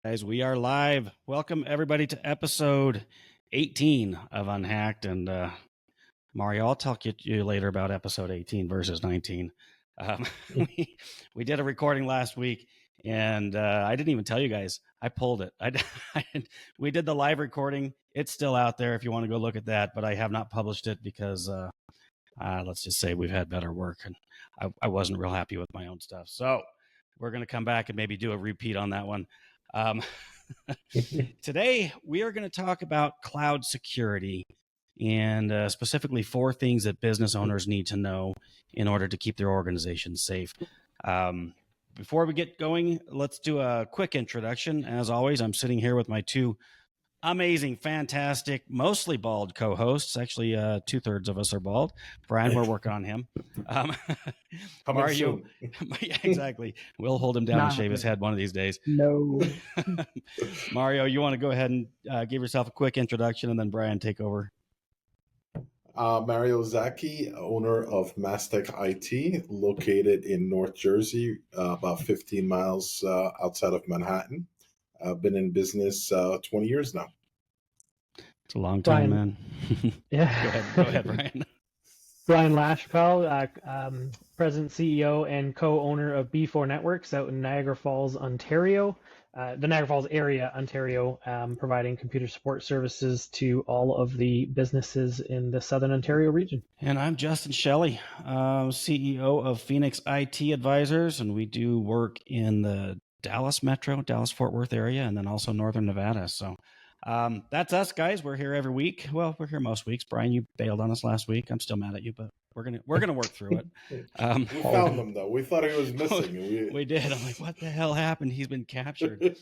Guys, we are live. Welcome everybody to episode 18 of Unhacked. And Mario, I'll talk to you later about episode 18 versus 19. We did a recording last week, and I didn't even tell you guys. I pulled it. We did the live recording. It's still out there if you want to go look at that, but I have not published it because let's just say we've had better work, and I wasn't real happy with my own stuff. So we're going to come back and maybe do a repeat on that one. Today, we are going to talk about cloud security and specifically 4 things that business owners need to know in order to keep their organization safe. Before we get going, let's do a quick introduction. As always, I'm sitting here with my 2 amazing, fantastic, mostly bald co-hosts. Actually, 2/3 of us are bald. Bryan, we're working on him. Mario, yeah, exactly. We'll hold him down and shave his head one of these days. No. Mario, you want to go ahead and give yourself a quick introduction, and then Bryan, take over. Mario Zaki, owner of Mastech IT, located in North Jersey, about 15 miles outside of Manhattan. I've been in business 20 years now. It's a long time, man. Yeah. Go ahead, Bryan. Bryan Lachapelle, President, CEO, and co-owner of B4 Networks out in Niagara Falls, Ontario. The Niagara Falls area, Ontario, providing computer support services to all of the businesses in the Southern Ontario region. And I'm Justin Shelley, CEO of Phoenix IT Advisors, and we do work in the Dallas Metro, Dallas-Fort Worth area, and then also Northern Nevada. So that's us, guys. We're here every week. Well, we're here most weeks. Bryan, you bailed on us last week. I'm still mad at you, but we're gonna work through it. We found him though. We thought he was missing. We did. I'm like, what the hell happened? He's been captured.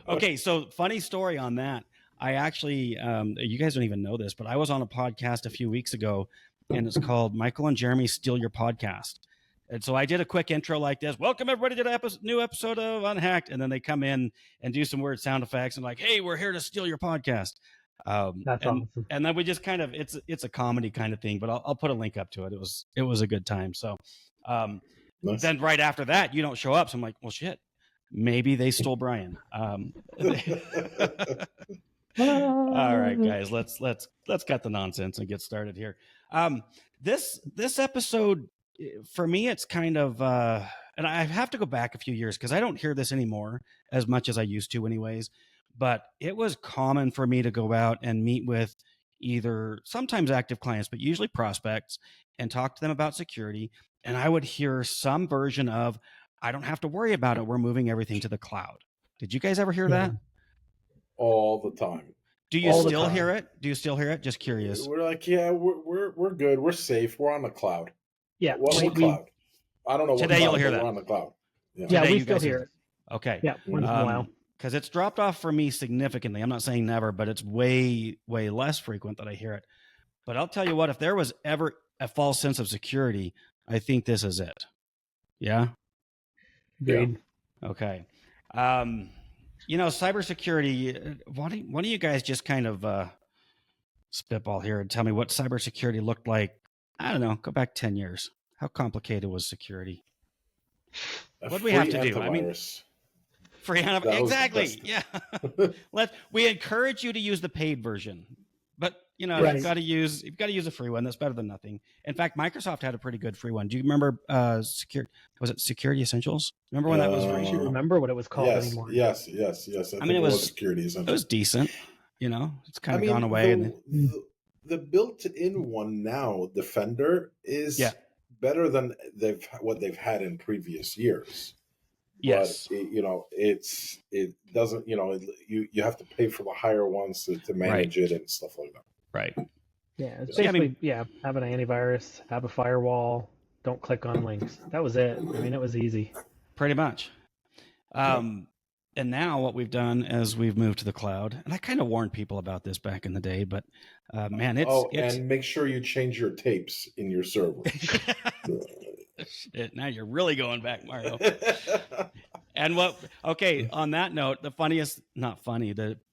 Okay, so funny story on that. I actually, you guys don't even know this, but I was on a podcast a few weeks ago, and it's called Michael and Jeremy Steal Your Podcast. And so I did a quick intro like this. Welcome everybody to the new episode of Unhacked. And then they come in and do some weird sound effects and like, hey, we're here to steal your podcast. That's awesome. And then we just kind of, it's a comedy kind of thing, but I'll put a link up to it. It was a good time. So Nice. Then right after that, you don't show up. So I'm like, well, shit, maybe they stole Bryan. All right, guys, let's cut the nonsense and get started here. This episode, for me, it's kind of, and I have to go back a few years because I don't hear this anymore as much as I used to anyways, but it was common for me to go out and meet with either sometimes active clients, but usually prospects, and talk to them about security. And I would hear some version of, I don't have to worry about it. We're moving everything to the cloud. Did you guys ever hear that? All the time. Do you still hear it? Do you still hear it? Just curious. We're like, yeah, we're good. We're safe. We're on the cloud. Yeah. What cloud? I don't know. Today what you'll hear but that. We're on the cloud. Yeah, we still hear it. Okay. Yeah, once in a while. Because it's dropped off for me significantly. I'm not saying never, but it's way, way less frequent that I hear it. But I'll tell you what, if there was ever a false sense of security, I think this is it. Yeah? Agreed. Okay. Cybersecurity, why don't you guys just kind of spitball here and tell me what cybersecurity looked like? I don't know, go back 10 years. How complicated was security? What do we have to do? I mean, free antivirus. Exactly. Yeah. We encourage you to use the paid version, but Right. you've got to use a free one. That's better than nothing. In fact, Microsoft had a pretty good free one. Do you remember was it Security Essentials? Remember when that was free? I don't remember what it was called anymore. Yes. I mean, it was Security Essentials. It was decent. It's kind of gone away. The built-in one now, Defender, is better than what they've had in previous years. Yes, but it doesn't. You have to pay for the higher ones to manage it and stuff like that. Right. Yeah, it's basically have an antivirus, have a firewall, don't click on links. That was it. I mean, it was easy. Pretty much. And now what we've done is we've moved to the cloud. And I kind of warned people about this back in the day, but man, it's... and make sure you change your tapes in your server. Shit, now you're really going back, Mario. And on that note, it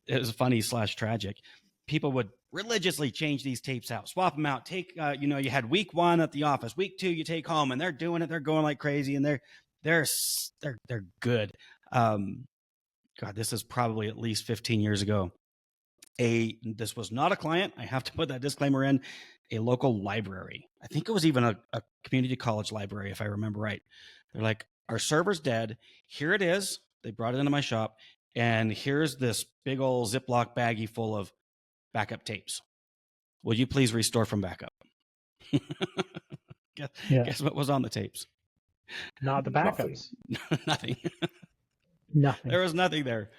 was funny / tragic. People would religiously change these tapes out, swap them out. Take, you had week 1 at the office, week 2 you take home, and they're doing it. They're going like crazy, and they're good. God, this is probably at least 15 years ago. This was not a client. I have to put that disclaimer in. A local library. I think it was even a community college library, if I remember right. They're like, our server's dead. Here it is. They brought it into my shop. And here's this big old Ziploc baggie full of backup tapes. Will you please restore from backup? Guess what was on the tapes? Not the backups. Nothing. Nothing. There was nothing there.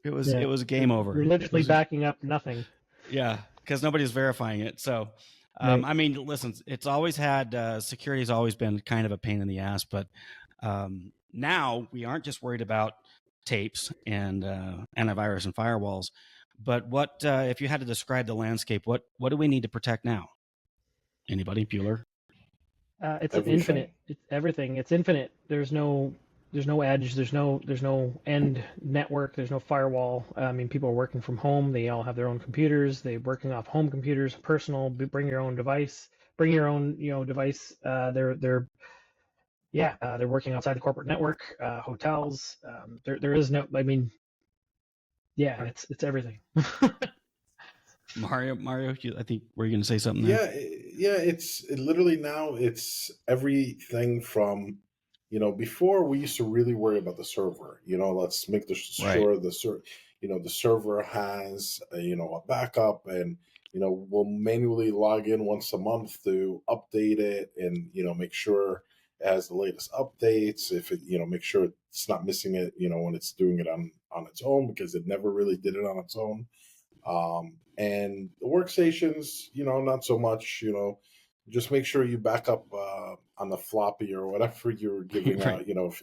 It was game over. You're literally backing up nothing. Yeah, because nobody's verifying it. So, Right. I mean, listen, it's always had security has always been kind of a pain in the ass, but now we aren't just worried about tapes and antivirus and firewalls. But what if you had to describe the landscape? What do we need to protect now? Anybody, Bueller? It's infinite. It's everything. It's infinite. There's no edge. There's no end network. There's no firewall. I mean, people are working from home. They all have their own computers. They're working off home computers, personal. Bring your own device. Bring your own device. They're working outside the corporate network. Hotels. There is no. I mean, yeah, it's everything. Mario, I think were you going to say something there? Yeah. It's literally now. It's everything from. Before we used to really worry about the server. Let's make sure the server has a backup, and we'll manually log in once a month to update it, and make sure it has the latest updates. If it make sure it's not missing it when it's doing it on its own, because it never really did it on its own. And the workstations, not so much. Just make sure you back up on the floppy or whatever you're giving Right. out.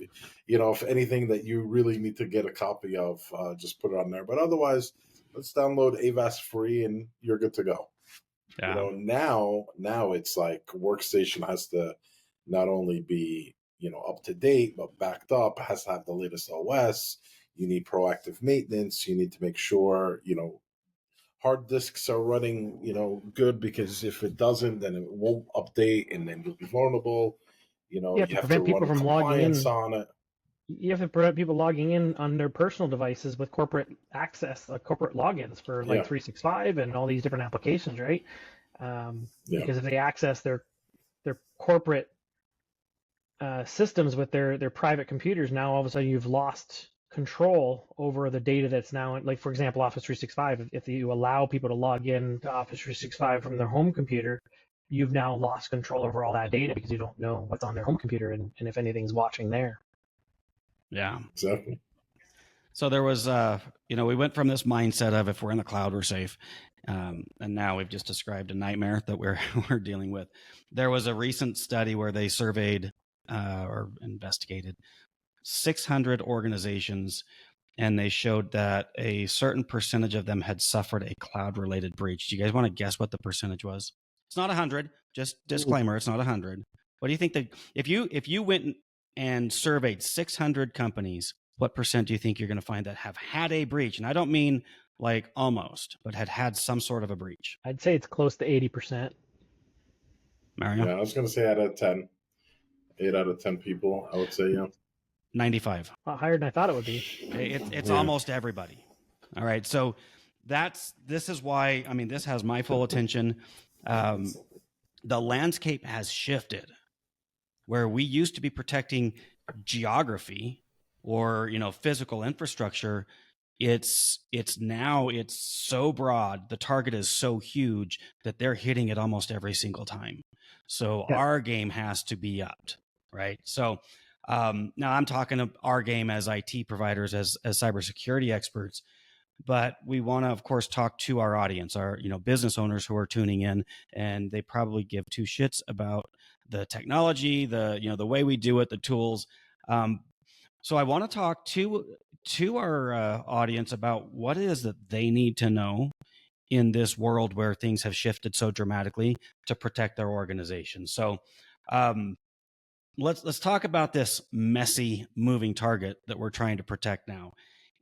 If anything that you really need to get a copy of, just put it on there. But otherwise, let's download Avast free and you're good to go. Yeah. Now it's like workstation has to not only be up to date but backed up. It has to have the latest OS. You need proactive maintenance. You need to make sure hard disks are running, good, because if it doesn't, then it won't update, and then you'll be vulnerable. You have to prevent people from logging in on it. You have to prevent people logging in on their personal devices with corporate access, corporate logins for 365 and all these different applications, right? Because if they access their corporate systems with their private computers, now all of a sudden you've lost control over the data that's now, like for example, Office 365. If you allow people to log in to Office 365 from their home computer, you've now lost control over all that data because you don't know what's on their home computer and if anything's watching there. Yeah, exactly. So there was, we went from this mindset of if we're in the cloud, we're safe. And now we've just described a nightmare that we're dealing with. There was a recent study where they surveyed or investigated 600 organizations, and they showed that a certain percentage of them had suffered a cloud-related breach. Do you guys want to guess what the percentage was? It's not 100. Just disclaimer, it's not 100. What do you think that if you went and surveyed 600 companies, what percent do you think you're going to find that have had a breach? And I don't mean like almost, but had some sort of a breach. I'd say it's close to 80%. Mario? Yeah, I was going to say 8 out of 10 people, I would say, 95. A lot higher than I thought it would be. It's almost everybody. All right. So this is why, this has my full attention. The landscape has shifted where we used to be protecting geography or, physical infrastructure. It's so broad. The target is so huge that they're hitting it almost every single time. So our game has to be upped. Right. So, now I'm talking of our game as IT providers, as cybersecurity experts, but we want to, of course, talk to our audience, our business owners who are tuning in, and they probably give two shits about the technology, the way we do it, the tools. So I want to talk to our audience about what it is that they need to know in this world where things have shifted so dramatically to protect their organization. So. Let's talk about this messy moving target that we're trying to protect now.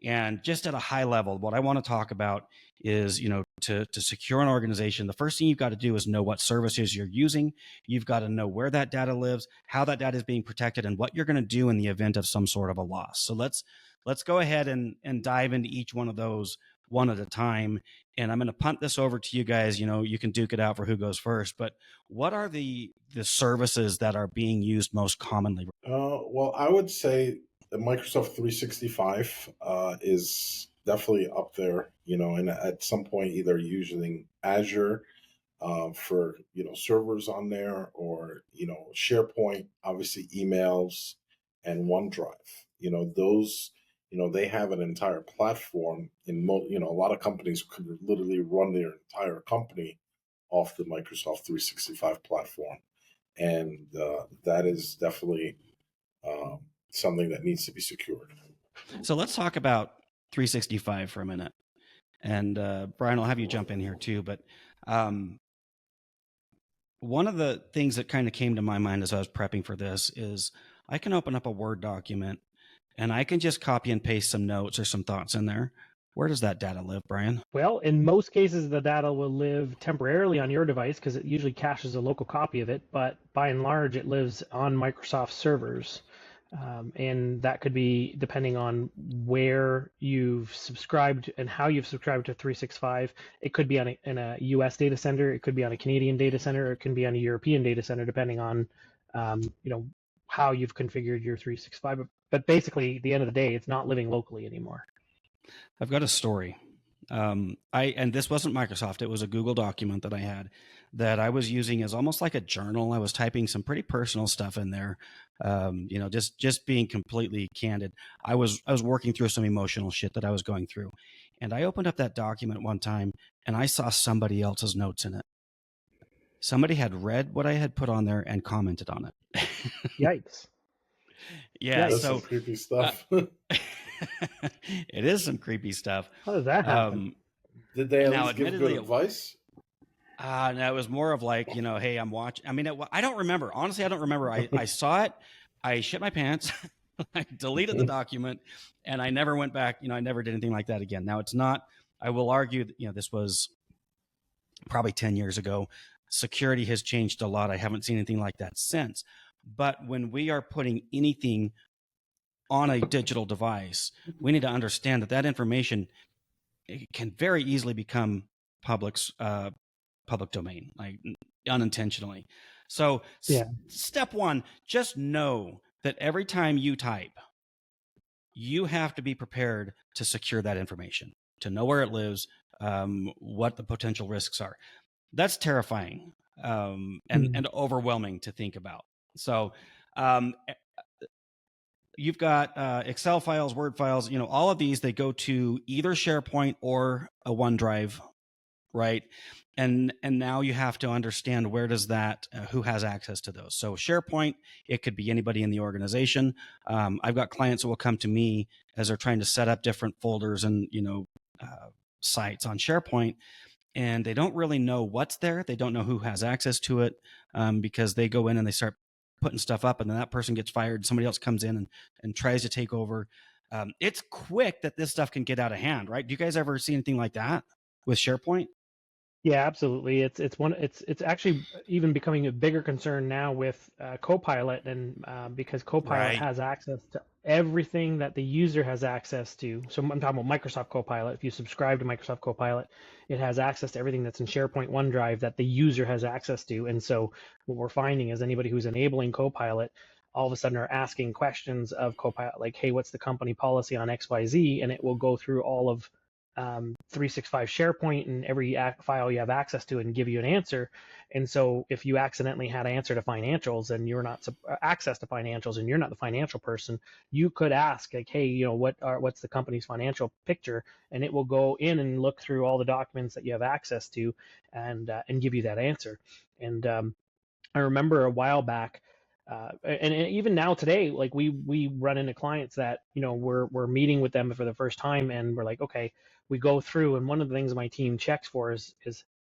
And just at a high level, what I want to talk about is, to secure an organization, the first thing you've got to do is know what services you're using. You've got to know where that data lives, how that data is being protected, and what you're going to do in the event of some sort of a loss. So let's go ahead and dive into each one of those one at a time. And I'm going to punt this over to you guys. You can duke it out for who goes first. But what are the services that are being used most commonly? Well, I would say the Microsoft 365 is definitely up there, and at some point either using Azure for, servers on there, or, SharePoint, obviously emails, and OneDrive. Those, they have an entire platform a lot of companies could literally run their entire company off the Microsoft 365 platform. And that is definitely um, something that needs to be secured. So let's talk about 365 for a minute. And Bryan, I'll have you jump in here too. But one of the things that kind of came to my mind as I was prepping for this is I can open up a Word document and I can just copy and paste some notes or some thoughts in there. Where does that data live, Bryan? Well, in most cases, the data will live temporarily on your device because it usually caches a local copy of it. But by and large, it lives on Microsoft servers. And that could be depending on where you've subscribed and how you've subscribed to 365. It could be in a US data center, it could be on a Canadian data center, or it can be on a European data center, depending on how you've configured your 365. But basically, at the end of the day, it's not living locally anymore. I've got a story. And this wasn't Microsoft. It was a Google document that I had that I was using as almost like a journal. I was typing some pretty personal stuff in there. Just being completely candid. I was working through some emotional shit that I was going through. And I opened up that document one time and I saw somebody else's notes in it. Somebody had read what I had put on there and commented on it. Yikes. Yeah. That's So some creepy stuff. it is some creepy stuff. How does that happen? Did they at least give good advice? No, it was more of like, hey, I'm watching. I mean, I don't remember. Honestly, I don't remember. I saw it. I shit my pants. I deleted the document and I never went back. I never did anything like that again. Now it's not, I will argue that, this was probably 10 years ago. Security has changed a lot. I haven't seen anything like that since. But when we are putting anything on a digital device, we need to understand that information can very easily become public domain, like unintentionally. So step one, just know that every time you type, you have to be prepared to secure that information, to know where it lives, what the potential risks are. That's terrifying and overwhelming to think about. So you've got Excel files, Word files, all of these, they go to either SharePoint or a OneDrive, right? And now you have to understand where does that, who has access to those. So SharePoint, it could be anybody in the organization. I've got clients that will come to me as they're trying to set up different folders and, sites on SharePoint, and they don't really know what's there. They don't know who has access to it because they go in and they start putting stuff up, and then that person gets fired. Somebody else comes in and tries to take over. It's quick that this stuff can get out of hand, right? Do you guys ever see anything like that with SharePoint? Yeah, absolutely. It's actually even becoming a bigger concern now with Copilot, and because Copilot has access to everything that the user has access to. So I'm talking about Microsoft Copilot. If you subscribe to Microsoft Copilot, it has access to everything that's in SharePoint, OneDrive that the user has access to. And so what we're finding is anybody who's enabling Copilot all of a sudden are asking questions of Copilot, like, hey, what's the company policy on XYZ? And it will go through all of 365 SharePoint and every file you have access to and give you an answer. And so if you accidentally had answer to financials and you're not access to financials and you're not the financial person, you could ask like, hey, what's the company's financial picture? And it will go in and look through all the documents that you have access to and give you that answer. And I remember a while back, and even now today, like we run into clients that we're meeting with them for the first time, and we're like, okay, we go through, and one of the things my team checks for is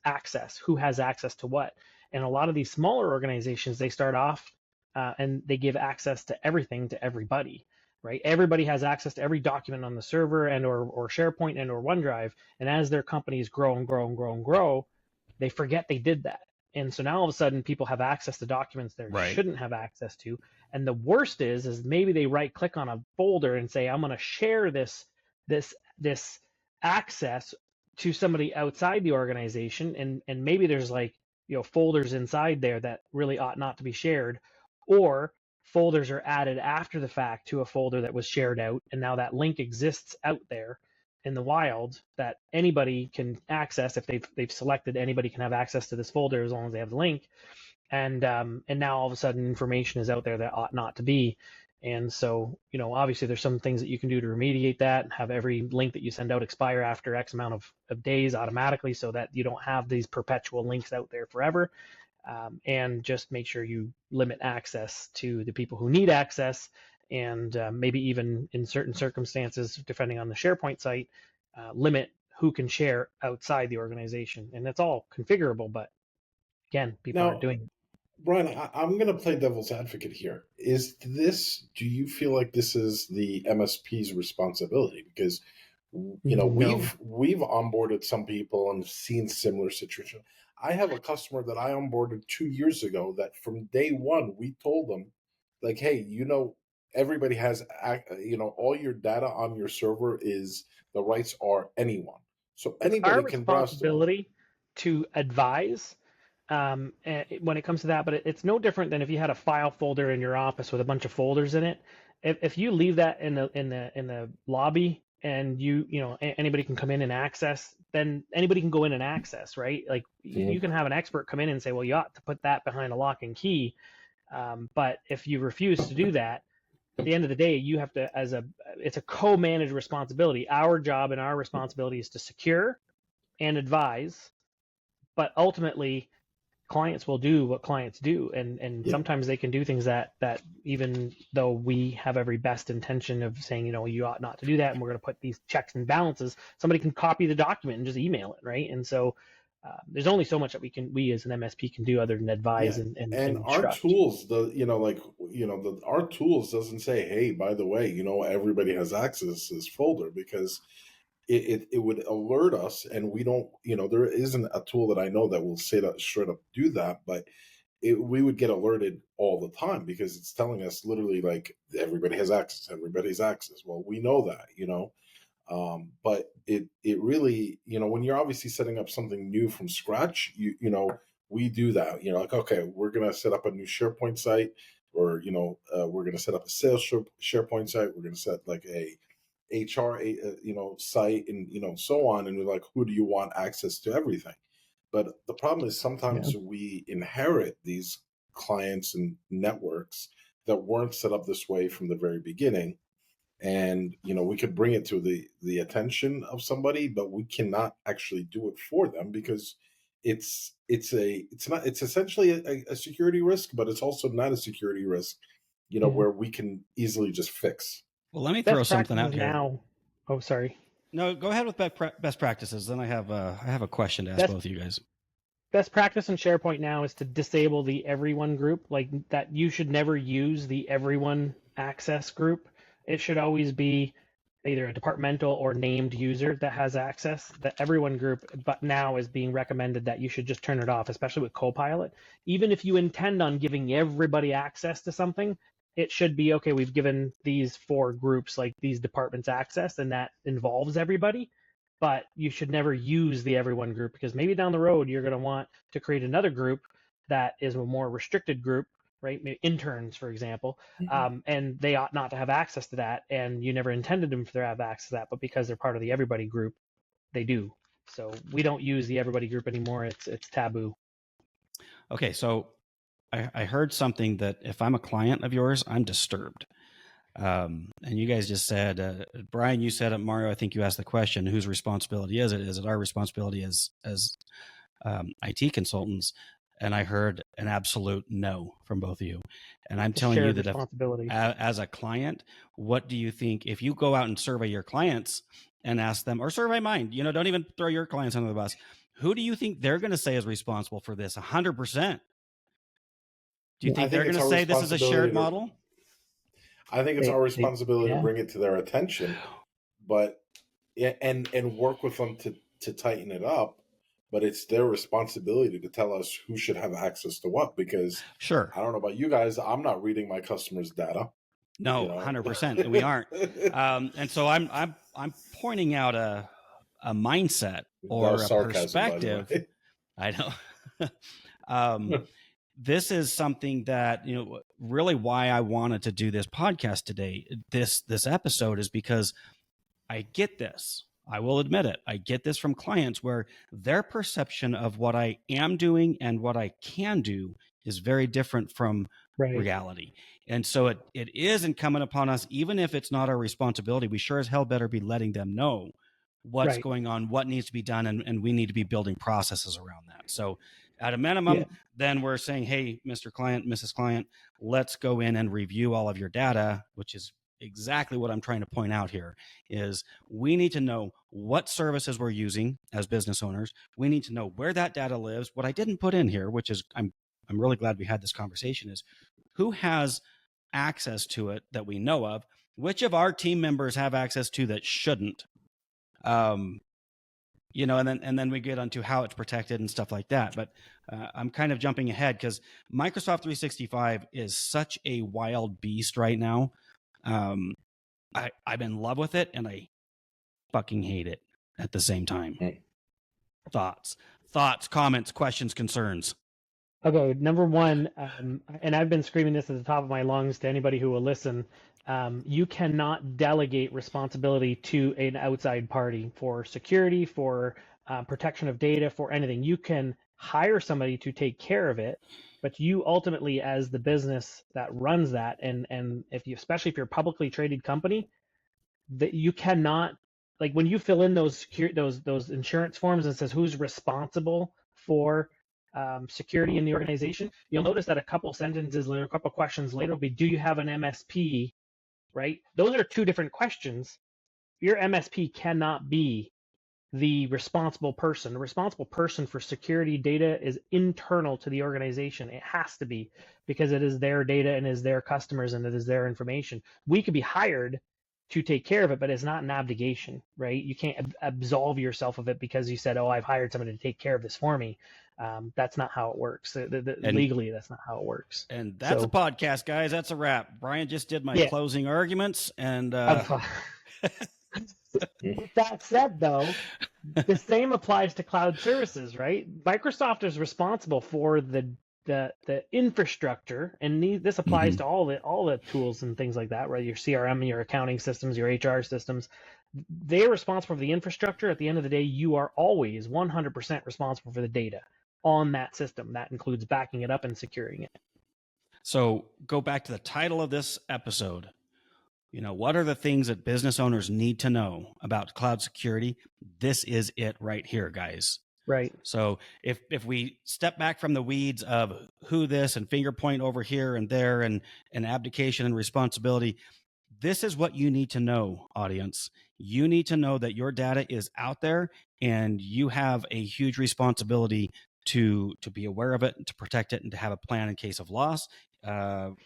access, who has access to what. And a lot of these smaller organizations, they start off and they give access to everything to everybody. right? Everybody has access to every document on the server and or SharePoint and or OneDrive. And as their companies grow and grow and grow and grow, they forget they did that. And so now all of a sudden people have access to documents they shouldn't have access to. And the worst is maybe they right click on a folder and say, I'm going to share this access to somebody outside the organization. And maybe there's like, folders inside there that really ought not to be shared, or folders are added after the fact to a folder that was shared out. And now that link exists out there in the wild that anybody can access. If they've selected, anybody can have access to this folder as long as they have the link. And now all of a sudden information is out there that ought not to be. And so, obviously there's some things that you can do to remediate that and have every link that you send out expire after X amount of days automatically, so that you don't have these perpetual links out there forever. And just make sure you limit access to the people who need access, and maybe even in certain circumstances, depending on the SharePoint site, limit who can share outside the organization. And that's all configurable, but again, people aren't doing it. Bryan, I'm going to play devil's advocate here. Do you feel like this is the MSP's responsibility? Because, No. we've onboarded some people and seen similar situations. I have a customer that I onboarded 2 years ago that from day one, we told them, like, hey, everybody has, all your data on your server the rights are anyone. So anybody can browse them. Our responsibility to advise when it comes to that, but it's no different than if you had a file folder in your office with a bunch of folders in it. If you leave that in the lobby and anybody can come in and access, then anybody can go in and access, right? Like you can have an expert come in and say, well, you ought to put that behind a lock and key. But if you refuse to do that, at the end of the day, you have to, it's a co-managed responsibility. Our job and our responsibility is to secure and advise, but ultimately clients will do what clients do, and sometimes they can do things that even though we have every best intention of saying, you ought not to do that, and we're going to put these checks and balances, somebody can copy the document and just email it, right? And so there's only so much that we as an MSP can do other than advise and our trust. tools, our tools doesn't say, hey, by the way, everybody has access to this folder, because it would alert us, and we don't, there isn't a tool that I know that will say that straight up do that, but we would get alerted all the time because it's telling us literally like everybody has access. Well, we know that, but it really, when you're obviously setting up something new from scratch, we do that, like, okay, we're going to set up a new SharePoint site, or, we're going to set up a sales SharePoint site. We're going to set like a HR, site, and, so on. And we're like, who do you want access to everything? But the problem is sometimes we inherit these clients and networks that weren't set up this way from the very beginning. And, we could bring it to the attention of somebody, but we cannot actually do it for them, because it's essentially a security risk, but it's also not a security risk, where we can easily just fix. Well, let me throw something out here. Now. Oh, sorry. No, go ahead with best practices. Then I have a question to ask both of you guys. Best practice in SharePoint now is to disable the everyone group. Like that, you should never use the everyone access group. It should always be either a departmental or named user that has access. The everyone group, but now is being recommended that you should just turn it off, especially with Copilot. Even if you intend on giving everybody access to something, it should be, okay, we've given these 4 groups, like these departments, access, and that involves everybody. But you should never use the everyone group, because maybe down the road you're going to want to create another group that is a more restricted group, right? Maybe interns, for example, and they ought not to have access to that, and you never intended them to have access to that, but because they're part of the everybody group, they do. So we don't use the everybody group anymore. It's taboo. Okay, so I heard something that if I'm a client of yours, I'm disturbed. And you guys just said, Bryan, you said it, Mario, I think you asked the question, whose responsibility is it? Is it our responsibility as IT consultants? And I heard an absolute no from both of you. And I'm telling you that as a client, what do you think, if you go out and survey your clients and ask them, or survey mine, don't even throw your clients under the bus, who do you think they're going to say is responsible for this? 100%. Do you think they're going to say this is a shared model? I think it's our responsibility to yeah. bring it to their attention, but and work with them to tighten it up. But it's their responsibility to tell us who should have access to what. Because Sure. I don't know about you guys, I'm not reading my customers' data. No, 100%. We aren't. And so I'm pointing out a mindset or a sarcasm, perspective. by the way. I know. This is something that, really why I wanted to do this podcast today, this episode, is because I get this. I will admit it. I get this from clients where their perception of what I am doing and what I can do is very different from reality. And so it is incumbent upon us, even if it's not our responsibility, we sure as hell better be letting them know what's going on, what needs to be done, and we need to be building processes around that. So at a minimum, then we're saying, hey, Mr. Client, Mrs. Client, let's go in and review all of your data, which is exactly what I'm trying to point out here. Is we need to know what services we're using as business owners. We need to know where that data lives. What I didn't put in here, which is I'm really glad we had this conversation, is who has access to it that we know of, which of our team members have access to that shouldn't, and then we get onto how it's protected and stuff like that. But I'm kind of jumping ahead because Microsoft 365 is such a wild beast right now. I'm in love with it and I fucking hate it at the same time. Thoughts, comments, questions, concerns. Okay, number one, and I've been screaming this at the top of my lungs to anybody who will listen. You cannot delegate responsibility to an outside party for security, for protection of data, for anything. You can hire somebody to take care of it, but you ultimately, as the business that runs that, and especially if you're a publicly traded company, that you cannot, like when you fill in those insurance forms and it says who's responsible for security in the organization, you'll notice that a couple sentences later, a couple questions later will be, do you have an MSP, right? Those are two different questions. Your MSP cannot be the responsible person. The responsible person for security data is internal to the organization. It has to be, because it is their data and is their customers and it is their information. We could be hired to take care of it, but it's not an abdication, right? You can't absolve yourself of it because you said, oh, I've hired somebody to take care of this for me. That's not how it works. Legally, that's not how it works. And that's a podcast, guys. That's a wrap. Brian just did my closing arguments. And with that said, though, the same applies to cloud services, right? Microsoft is responsible for the infrastructure, and this applies to all the tools and things like that, right? Your CRM, your accounting systems, your HR systems. They're responsible for the infrastructure. At the end of the day, you are always 100% responsible for the data on that system. That includes backing it up and securing it. So go back to the title of this episode. What are the things that business owners need to know about cloud security? This is it right here, guys. Right. So if we step back from the weeds of who this and finger point over here and there and abdication and responsibility, this is what you need to know, audience. You need to know that your data is out there and you have a huge responsibility to be aware of it and to protect it and to have a plan in case of loss,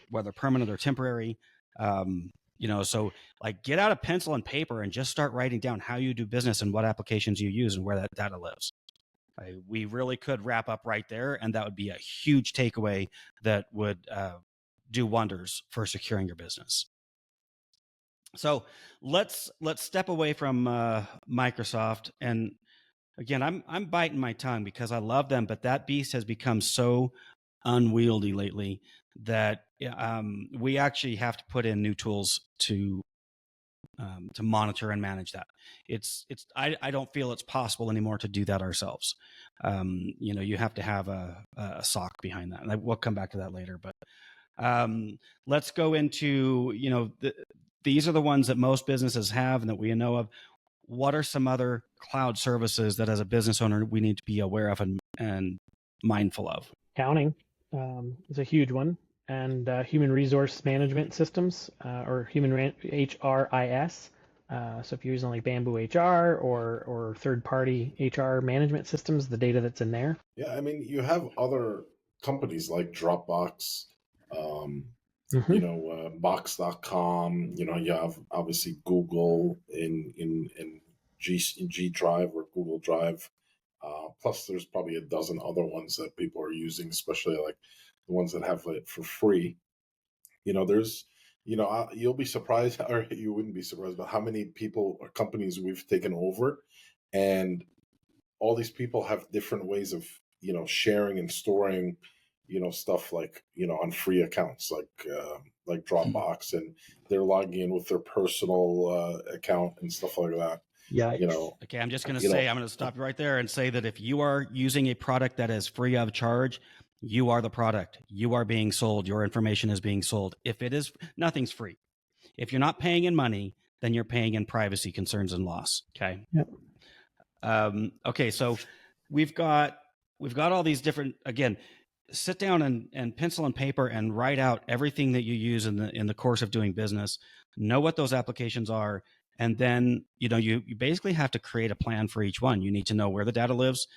whether permanent or temporary. So like get out a pencil and paper and just start writing down how you do business and what applications you use and where that data lives. We really could wrap up right there, and that would be a huge takeaway that would do wonders for securing your business. So let's step away from Microsoft. And again, I'm biting my tongue because I love them, but that beast has become so unwieldy lately that we actually have to put in new tools to monitor and manage that. I don't feel it's possible anymore to do that ourselves. You have to have a SOC behind that, and we'll come back to that later. But let's go into these are the ones that most businesses have and that we know of. What are some other cloud services that, as a business owner, we need to be aware of and mindful of? Accounting is a huge one, and human resource management systems or human HRIS. So if you're using like Bamboo HR or third-party HR management systems, the data that's in there. Yeah, I mean, you have other companies like Dropbox, you know, Box.com. You know, you have obviously Google in G Drive or Google Drive. Plus, there's probably a dozen other ones that people are using, especially like the ones that have it for free. You know, there's, you know, you'll be surprised, or you wouldn't be surprised about how many people or companies we've taken over, and all these people have different ways of, you know, sharing and storing, you know, stuff like, you know, on free accounts like Dropbox, and they're logging in with their personal account and stuff like that. Yeah. You know, Okay, I'm just going to say, I'm going to stop you right there and say that if you are using a product that is free of charge, you are the product. You are being sold. Your information is being sold. If it is, nothing's free. If you're not paying in money, then you're paying in privacy concerns and loss. Okay. Yep. Okay, so we've got all these different, again, sit down and pencil and paper and write out everything that you use in the course of doing business. Know what those applications are, and then you know you basically have to create a plan for each one. You need to know where the data lives,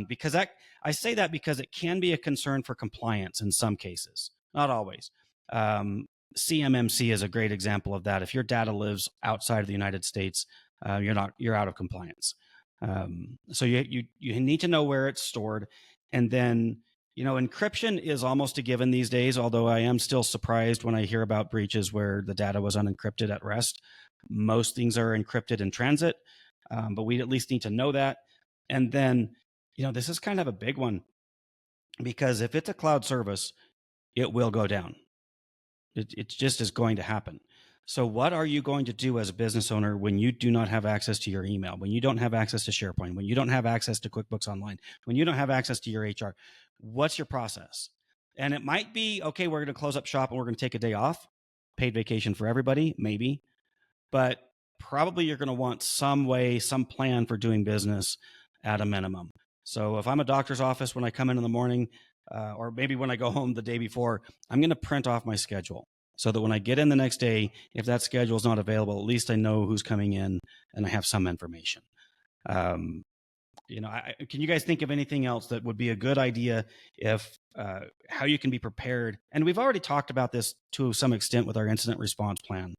because I say that because it can be a concern for compliance in some cases, not always. CMMC is a great example of that. If your data lives outside of the United States, you're out of compliance. So you need to know where it's stored, and then you know encryption is almost a given these days. Although I am still surprised when I hear about breaches where the data was unencrypted at rest. Most things are encrypted in transit, but we at least need to know that. And then you know this is kind of a big one, because if it's a cloud service, it will go down. It just is going to happen. So what are you going to do as a business owner when you do not have access to your email, when you don't have access to SharePoint, when you don't have access to QuickBooks Online, when you don't have access to your HR? What's your process? And it might be, okay, we're going to close up shop and we're going to take a day off, paid vacation for everybody, maybe. But probably you're going to want some way, some plan for doing business at a minimum. So if I'm a doctor's office, when I come in the morning, or maybe when I go home the day before, I'm going to print off my schedule, so that when I get in the next day, if that schedule is not available, at least I know who's coming in and I have some information. You know, can you guys think of anything else that would be a good idea if how you can be prepared? And we've already talked about this to some extent with our incident response plan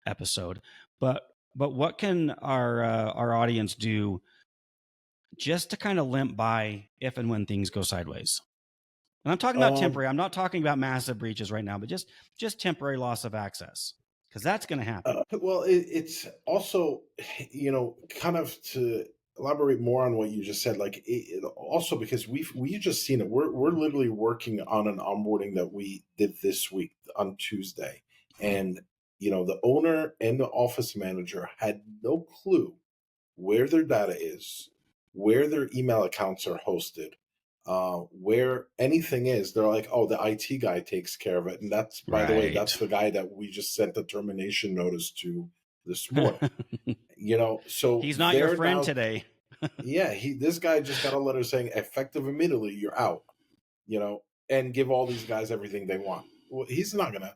episode, but what can our audience do just to kind of limp by if and when things go sideways? And I'm talking about temporary. I'm not talking about massive breaches right now, but just temporary loss of access, because that's going to happen. Well, it's also, you know, kind of to elaborate more on what you just said, like also because we've just seen it. We're literally working on an onboarding that we did this week on Tuesday, and you know the owner and the office manager had no clue where their data is, where their email accounts are hosted, where anything is. They're like, oh, the IT guy takes care of it. And that's, by the way, that's the guy that we just sent the termination notice to this morning. You know, so he's not your friend today. Yeah, this guy just got a letter saying effective immediately, you're out, you know, and give all these guys everything they want. Well, he's not gonna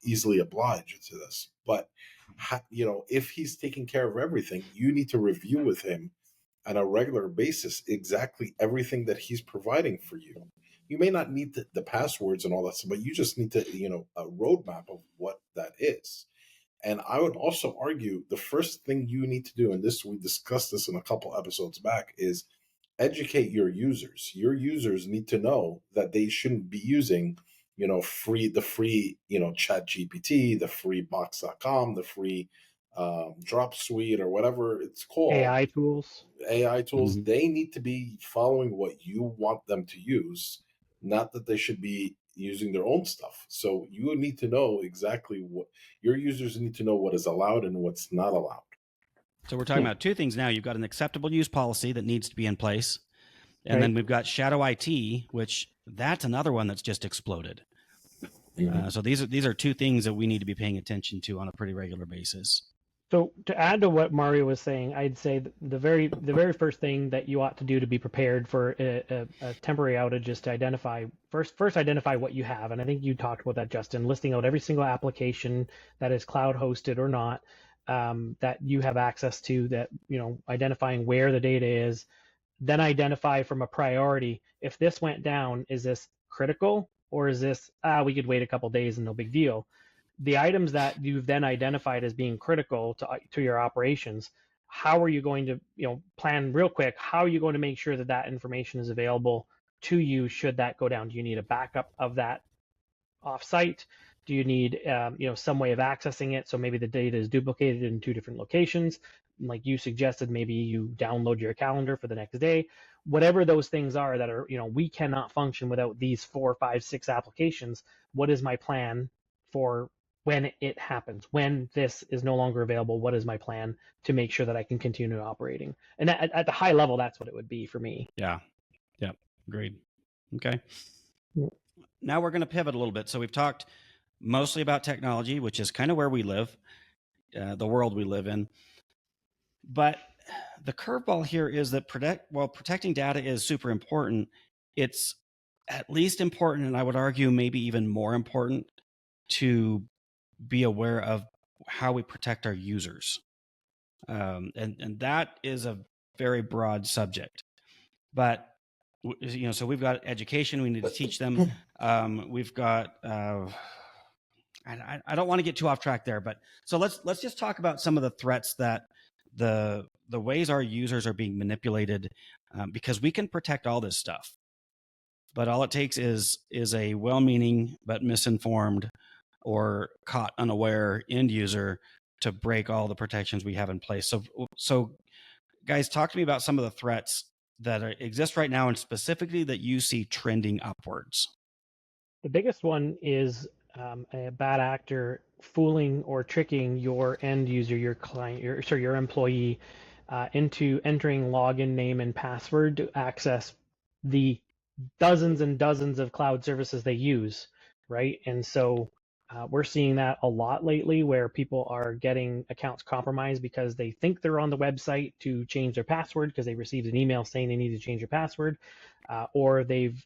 easily oblige to this. But you know, if he's taking care of everything, you need to review with him on a regular basis exactly everything that he's providing for you. You may not need the passwords and all that stuff, but you just need to, you know, a roadmap of what that is. And I would also argue the first thing you need to do, and this we discussed this in a couple episodes back, is educate your users. Your users need to know that they shouldn't be using, you know, the free, you know, Chat GPT, the free Box.com, the free Drop Suite, or whatever it's called. AI tools. Mm-hmm. They need to be following what you want them to use, not that they should be using their own stuff. So you need to know exactly what your users need to know, what is allowed and what's not allowed. So we're talking about two things now. You've got an acceptable use policy that needs to be in place. And then we've got shadow IT, which that's another one that's just exploded. Mm-hmm. So these are two things that we need to be paying attention to on a pretty regular basis. So to add to what Mario was saying, I'd say the very first thing that you ought to do to be prepared for a temporary outage is to identify what you have. And I think you talked about that, Justin, listing out every single application that is cloud hosted or not, that you have access to, that, you know, identifying where the data is, then identify from a priority. If this went down, is this critical or is this we could wait a couple days and no big deal? The items that you've then identified as being critical to your operations, how are you going to plan real quick? How are you going to make sure that that information is available to you should that go down? Do you need a backup of that offsite? Do you need some way of accessing it? So maybe the data is duplicated in 2 different locations. Like you suggested, maybe you download your calendar for the next day. Whatever those things are that are, we cannot function without these 4, 5, 6 applications. What is my plan for when it happens? When this is no longer available, what is my plan to make sure that I can continue operating? And at the high level, that's what it would be for me. Yeah. Yep. Agreed. Okay. Yeah. Now we're going to pivot a little bit. So we've talked mostly about technology, which is kind of where we live, the world we live in. But the curveball here is that while protecting data is super important, it's at least important, and I would argue maybe even more important, to be aware of how we protect our users. And that is a very broad subject. But so we've got education. We need to teach them. We've got. I don't want to get too off track there, but so let's just talk about some of the threats that the ways our users are being manipulated, because we can protect all this stuff, but all it takes is a well-meaning but misinformed or caught unaware end user to break all the protections we have in place. So guys, talk to me about some of the threats that exist right now, and specifically that you see trending upwards. The biggest one is a bad actor fooling or tricking your end user, your client, your employee, into entering login name and password to access the dozens and dozens of cloud services they use, right? And so we're seeing that a lot lately, where people are getting accounts compromised because they think they're on the website to change their password because they received an email saying they need to change their password, or they've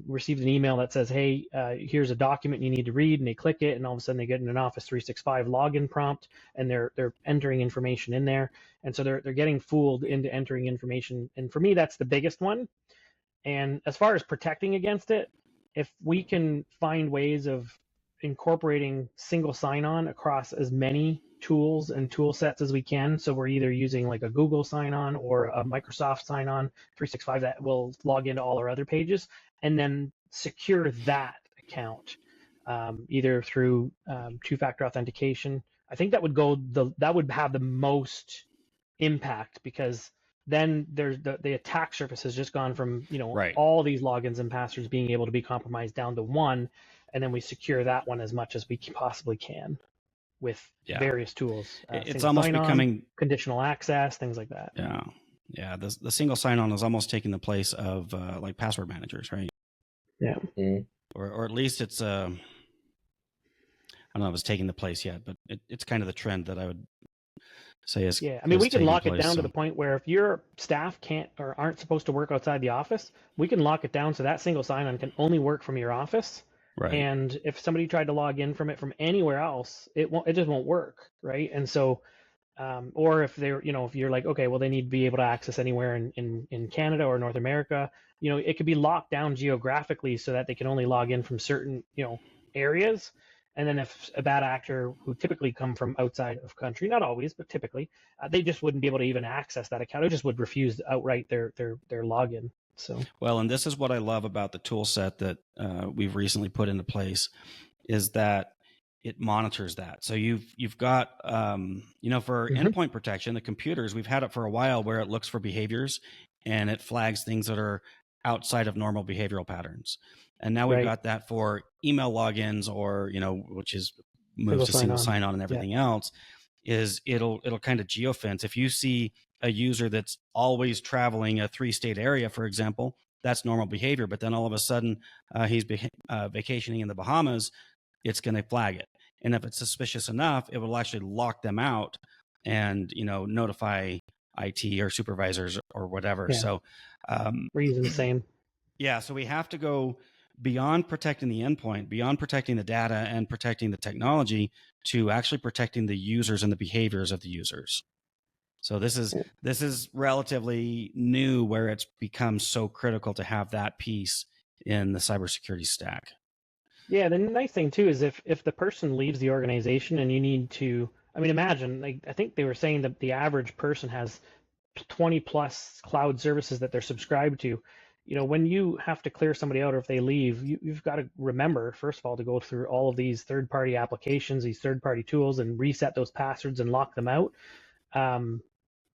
received an email that says, hey, here's a document you need to read, and they click it, and all of a sudden they get an Office 365 login prompt, and they're entering information in there, and so they're getting fooled into entering information. And for me, that's the biggest one. And as far as protecting against it, if we can find ways of incorporating single sign-on across as many tools and tool sets as we can, so we're either using like a Google sign-on or a Microsoft sign-on 365 that will log into all our other pages, and then secure that account either through two-factor authentication. I think that would have the most impact, because then there's the attack surface has just gone from Right. all these logins and passwords being able to be compromised down to one, and then we secure that one as much as we possibly can with various tools. It's almost becoming conditional access, things like that. Yeah. The single sign-on is almost taking the place of like password managers, right? Yeah. Or at least it's I don't know if it's taking the place yet, but it's kind of the trend that I would say is. Yeah, I mean, we can lock it down to the point where if your staff can't or aren't supposed to work outside the office, we can lock it down so that single sign-on can only work from your office. Right. And if somebody tried to log in from anywhere else, it just won't work, right? And so, or if they're, if you're like, okay, well, they need to be able to access anywhere in Canada or North America, it could be locked down geographically so that they can only log in from certain, areas. And then if a bad actor who typically come from outside of country, not always, but typically, they just wouldn't be able to even access that account. It just would refuse outright their login. So well, and this is what I love about the tool set that we've recently put into place, is that it monitors that. So you've got for endpoint protection, the computers, we've had it for a while where it looks for behaviors and it flags things that are outside of normal behavioral patterns. And now we've got that for email logins, or which is moves to single sign-on and everything else. Is it'll kind of geofence. If you see a user that's always traveling a 3-state area, for example, that's normal behavior. But then all of a sudden he's vacationing in the Bahamas, it's going to flag it. And if it's suspicious enough, it will actually lock them out and notify IT or supervisors or whatever. Yeah. So we're using the same. Yeah. So we have to go beyond protecting the endpoint, beyond protecting the data and protecting the technology, to actually protecting the users and the behaviors of the users. So this is relatively new, where it's become so critical to have that piece in the cybersecurity stack. Yeah, the nice thing too is if the person leaves the organization and you need to, I mean, imagine, like, I think they were saying that the average person has 20 plus cloud services that they're subscribed to. You know, when you have to clear somebody out or if they leave, you've got to remember, first of all, to go through all of these third-party applications, these third-party tools, and reset those passwords and lock them out.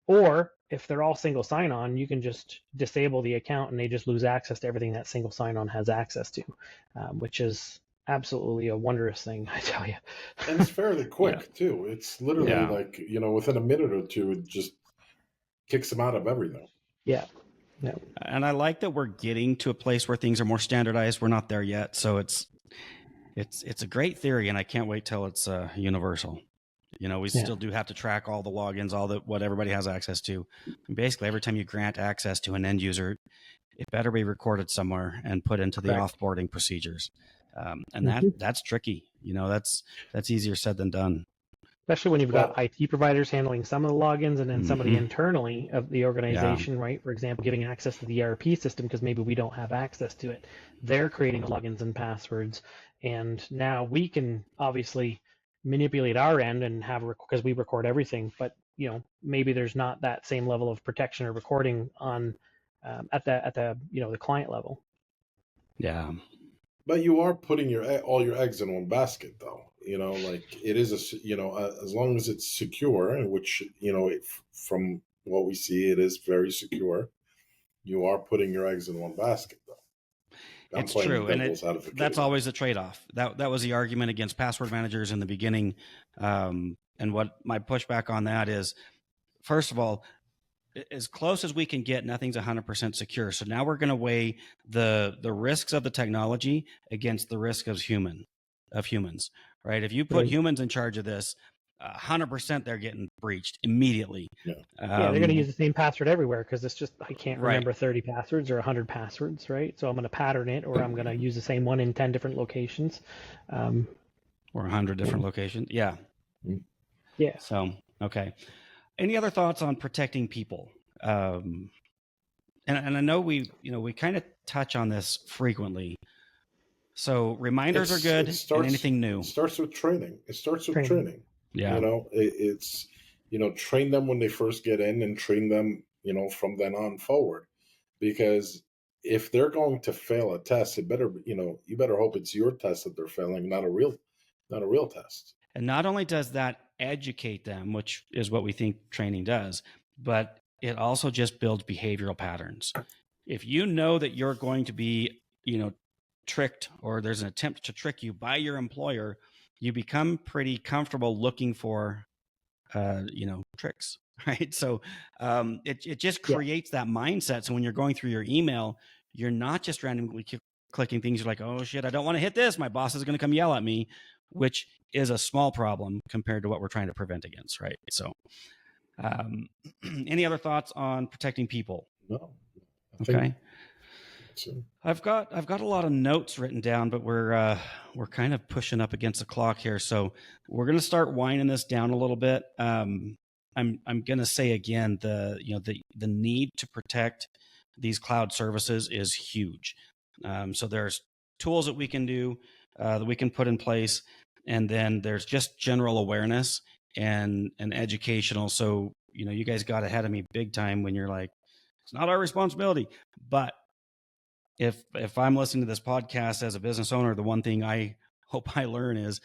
Or if they're all single sign-on, you can just disable the account and they just lose access to everything that single sign-on has access to, which is absolutely a wondrous thing, I tell you. And it's fairly quick too. It's literally like, within a minute or two, it just kicks them out of everything. Yeah. And I like that we're getting to a place where things are more standardized. We're not there yet, so it's a great theory, and I can't wait till it's universal. We still do have to track all the logins, what everybody has access to. And basically, every time you grant access to an end user, it better be recorded somewhere and put into the offboarding procedures. And that's tricky. That's easier said than done. Especially when you've got IT providers handling some of the logins and then somebody internally of the organization, right? For example, giving access to the ERP system because maybe we don't have access to it. They're creating logins and passwords. And now we can obviously manipulate our end and because we record everything, but maybe there's not that same level of protection or recording on at the the client level. Yeah. But you are putting all your eggs in one basket, though. Like it is as long as it's secure, which from what we see, it is very secure. You are putting your eggs in one basket, though. It's true, and that's always a trade-off. That was the argument against password managers in the beginning, and what my pushback on that is, first of all, as close as we can get, nothing's 100% secure. So now we're going to weigh the risks of the technology against the risk of humans, right? If you put humans in charge of this, 100% they're getting breached immediately. Yeah, they're going to use the same password everywhere because it's just, I can't remember 30 passwords or 100 passwords, right? So I'm going to pattern it, or I'm going to use the same one in 10 different locations. Or 100 different locations. Yeah. Yeah. So, okay. Any other thoughts on protecting people? And I know we kind of touch on this frequently. So reminders are good. And anything new. It starts with training. Yeah. It's train them when they first get in and train them, from then on forward. Because if they're going to fail a test, you better hope it's your test that they're failing, not a real test. And not only does that educate them, which is what we think training does, but it also just builds behavioral patterns. If you know that you're going to be, tricked, or there's an attempt to trick you by your employer, you become pretty comfortable looking for, tricks, right? So it just creates that mindset. So when you're going through your email, you're not just randomly clicking things. You're like, oh shit, I don't want to hit this. My boss is going to come yell at me, which is a small problem compared to what we're trying to prevent against, right? So any other thoughts on protecting people? No. Okay. I've got a lot of notes written down, but we're kind of pushing up against the clock here, so we're going to start winding this down a little bit. I'm going to say again, the need to protect these cloud services is huge. So there's tools that we can do, that we can put in place, and then there's just general awareness and educational. So you guys got ahead of me big time when you're like, it's not our responsibility, but if I'm listening to this podcast as a business owner, the one thing I hope I learn is,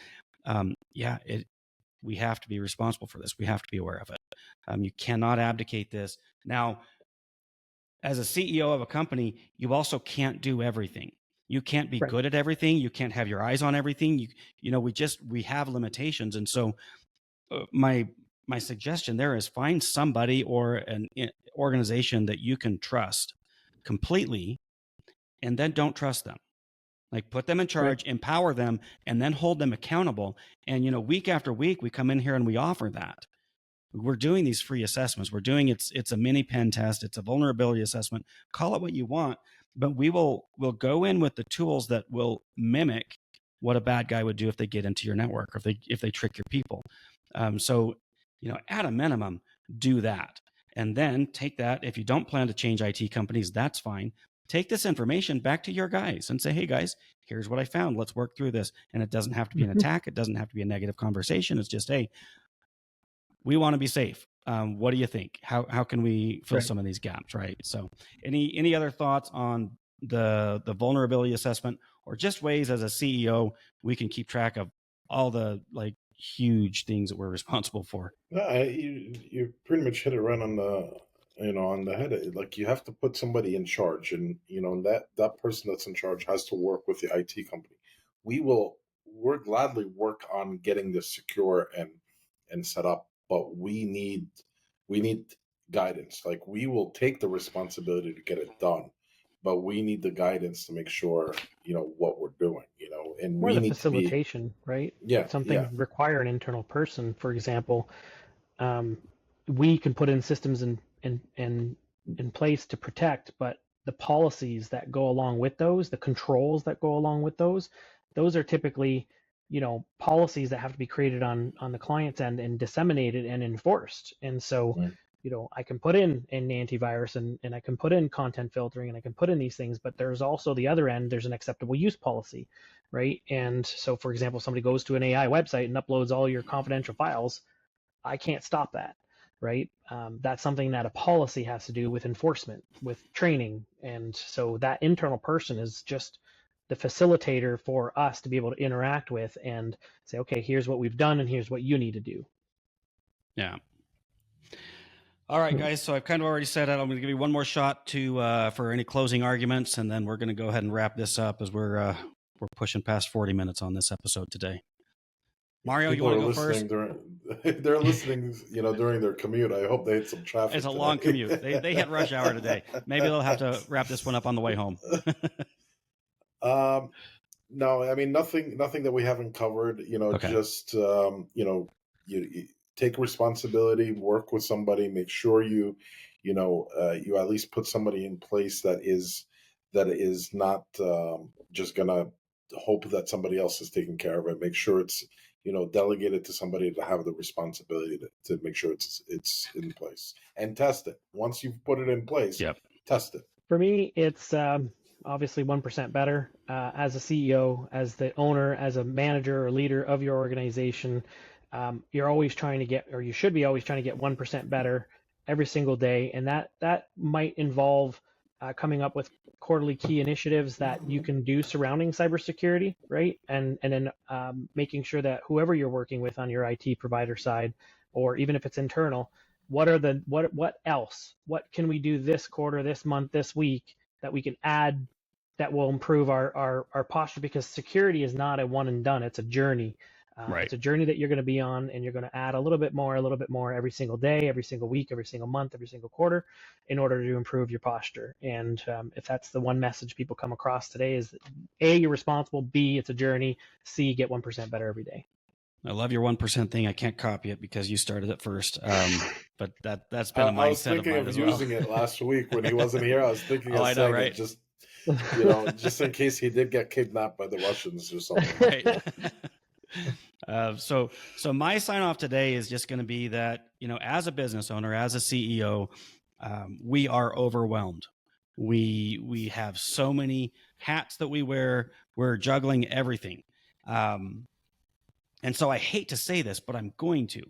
we have to be responsible for this. We have to be aware of it. You cannot abdicate this. Now, as a CEO of a company, you also can't do everything. You can't be good at everything. You can't have your eyes on everything. We have limitations. And so my suggestion there is find somebody or an organization that you can trust completely, and then don't trust them. Like, put them in charge, empower them, and then hold them accountable. And, week after week, we come in here and we offer that. We're doing these free assessments. We're doing it's a mini pen test. It's a vulnerability assessment. Call it what you want, but we'll go in with the tools that will mimic what a bad guy would do if they get into your network, or if they trick your people. So, at a minimum, do that. And then take that. If you don't plan to change IT companies, that's fine. take this information back to your guys and say, hey guys, here's what I found. Let's work through this. And it doesn't have to be an attack. It doesn't have to be a negative conversation. It's just, hey, we want to be safe. What do you think? How can we fill some of these gaps, right? So any other thoughts on the vulnerability assessment, or just ways as a CEO we can keep track of all the like huge things that we're responsible for? No, you pretty much hit it right on the on the head. Like, you have to put somebody in charge, and that person that's in charge has to work with the IT company. We're gladly work on getting this secure and set up, but we need guidance. Like, we will take the responsibility to get it done, but we need the guidance to make sure what we're doing. And More we the need facilitation, right? Yeah, Something require an internal person. For example, we can put in systems in place to protect, but the policies that go along with those, the controls that go along with those are typically policies that have to be created on the client's end and disseminated and enforced. And so I can put in an antivirus and I can put in content filtering and I can put in these things, but there's also the other end, there's an acceptable use policy, right? And so, for example, somebody goes to an AI website and uploads all your confidential files, I can't stop that, right? That's something that a policy has to do with enforcement, with training. And so that internal person is just the facilitator for us to be able to interact with and say, okay, here's what we've done and here's what you need to do. Yeah. All right, guys. So I've kind of already said it. I'm going to give you one more shot for any closing arguments, and then we're going to go ahead and wrap this up as we're pushing past 40 minutes on this episode today. Mario, you want to go first? They're listening, during their commute. I hope they hit some traffic. It's a long commute. They hit rush hour today. Maybe they'll have to wrap this one up on the way home. No, I mean, nothing that we haven't covered. Okay. Just you take responsibility, work with somebody, make sure you at least put somebody in place that is not just gonna hope that somebody else is taking care of it. Make sure it's delegated to somebody to have the responsibility to make sure it's in place, and test it. Once you've put it in place, test it. For me, it's obviously 1% better. As a CEO, as the owner, as a manager or leader of your organization, you're always trying to get, or you should be always trying to get 1% better every single day. And that might involve coming up with quarterly key initiatives that you can do surrounding cybersecurity, right? And then making sure that whoever you're working with on your IT provider side, or even if it's internal, what else? What can we do this quarter, this month, this week that we can add that will improve our posture? Because security is not a one and done. It's a journey. Right. It's a journey that you're going to be on, and you're going to add a little bit more every single day, every single week, every single month, every single quarter in order to improve your posture. And if that's the one message people come across today is that A, you're responsible, B, it's a journey, C, get 1% better every day. I love your 1% thing. I can't copy it because you started it first. But that's been a mindset of mine as well. I was thinking of using it last week when he wasn't here. I was thinking of saying right? It just just in case he did get kidnapped by the Russians or something. Right. So my sign off today is just going to be that, as a business owner, as a CEO, we are overwhelmed. We have so many hats that we wear. We're juggling everything. And so I hate to say this, but I'm going to.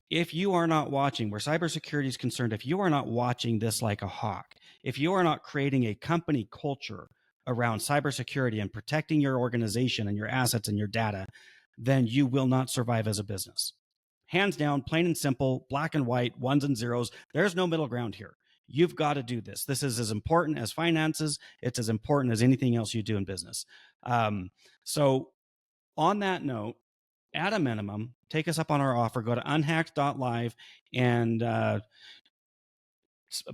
If you are not watching, where cybersecurity is concerned, if you are not watching this like a hawk, if you are not creating a company culture around cybersecurity and protecting your organization and your assets and your data, then you will not survive as a business. Hands down, plain and simple, black and white, ones and zeros. There's no middle ground here. You've got to do this. This is as important as finances. It's as important as anything else you do in business. So on that note, at a minimum, take us up on our offer. Go to unhacked.live and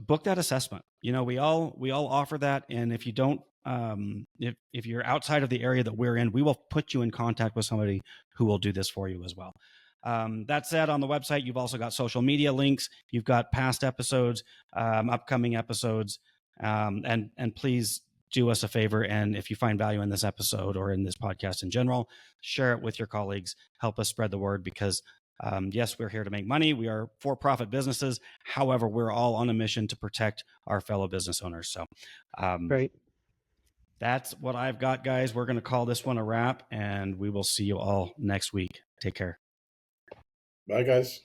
book that assessment. We all offer that. And if you don't, if you're outside of the area that we're in, we will put you in contact with somebody who will do this for you as well. That said, on the website, you've also got social media links. You've got past episodes, upcoming episodes, and please do us a favor. And if you find value in this episode or in this podcast in general, share it with your colleagues. Help us spread the word because, yes, we're here to make money. We are for-profit businesses. However, we're all on a mission to protect our fellow business owners. So, Great. That's what I've got, guys. We're going to call this one a wrap, and we will see you all next week. Take care. Bye, guys.